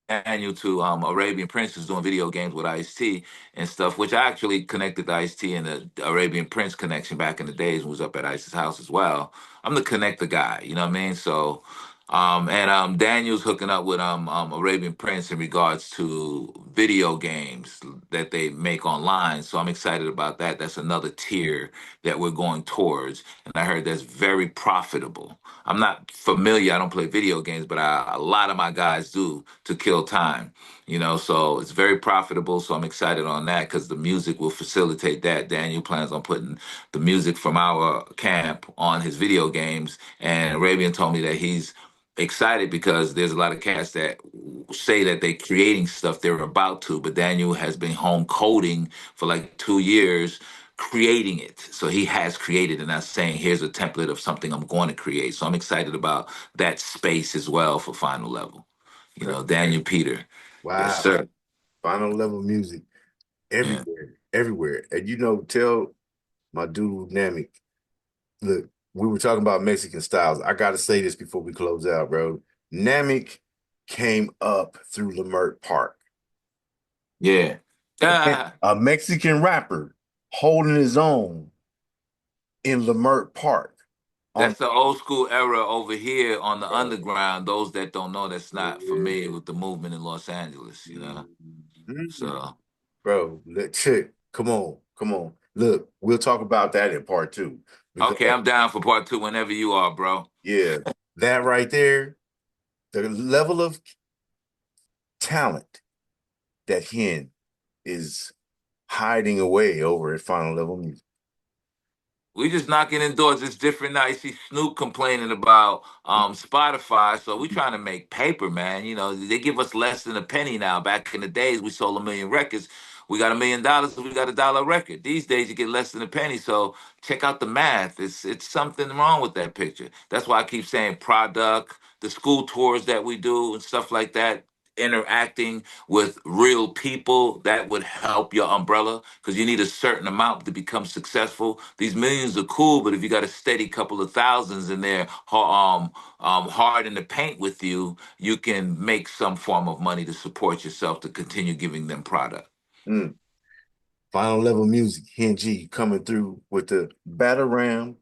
Daniel to Arabian Prince who's doing video games with Ice-T and stuff, which I actually connected the Ice-T and the Arabian Prince connection back in the days when I was up at Ice's house as well. I'm the connector guy, you know what I mean? So and Daniel's hooking up with Arabian Prince in regards to video games that they make online. So I'm excited about that. That's another tier that we're going towards. And I heard that's very profitable. I'm not familiar. I don't play video games, but a lot of my guys do to kill time. So it's very profitable. So I'm excited on that because the music will facilitate that. Daniel plans on putting the music from our camp on his video games, and Arabian told me that he's excited because there's a lot of cats that say that they're creating stuff they're about to, but Daniel has been home coding for like 2 years creating it. So he has created and not saying, here's a template of something I'm going to create. So I'm excited about that space as well for final level. Daniel Peter. Yes, Wow. sir. Final level music Yeah. everywhere, everywhere. And tell my dude Namek, look, we were talking about Mexican styles. I gotta say this before we close out, bro. Namek came up through Lamert Park. Yeah. Ah, A Mexican rapper holding his own in Lamert Park. On that's the old school era over here on the bro. underground. Those that don't know, that's not familiar Yeah. with the movement in Los Angeles. Mhm. So Bro, come on, come on. Look, we'll talk about that in part two. Because okay, I'm down for part two whenever you are, bro. yeah, that right there, the level of talent that Hen is hiding away over at Final Level Music. We just knocking in doors. It's different now. You see Snoop complaining about Spotify. So we trying to make paper, man. You know, they give us less than a penny now. Back in the days, we sold 1,000,000 records. We got $1 million. We got $1 a record. These days, you get less than a penny. So check out the math. It's something wrong with that picture. That's why I keep saying product, the school tours that we do and stuff like that, interacting with real people, that would help your umbrella, because you need a certain amount to become successful. These millions are cool, but if you got a steady couple of thousands in there hard in the paint with you, you can make some form of money to support yourself to continue giving them product. Mm. Final level music, HenGee coming through with the Battle Ram.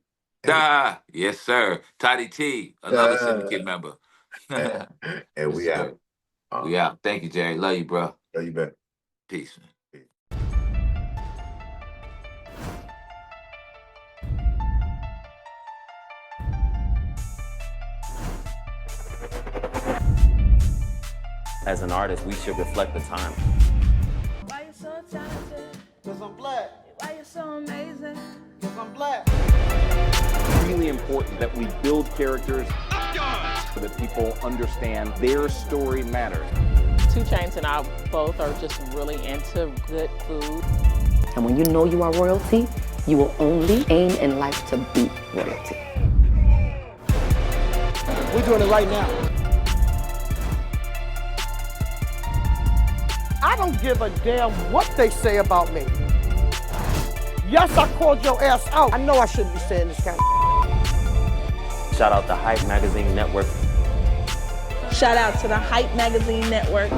Yes, sir. Toddy T, another syndicate member. And Yes, we sir. out. We out. Thank you, Jerry. Love you, bro. Love you back. Peace, man. As an artist, we should reflect the time. Why you so talented? Cause I'm black. Why you so amazing? Cause I'm black. It's really important that we build characters so that people understand their story matters. 2 Chainz and I both are just really into good food. And when you know you are royalty, you will only aim in life to be royalty. We're doing it right now. I don't give a damn what they say about me. Yes, I called your ass out. I know I shouldn't be saying this kind of. Shout out the Hype Magazine Network. Shout out to the Hype Magazine Network.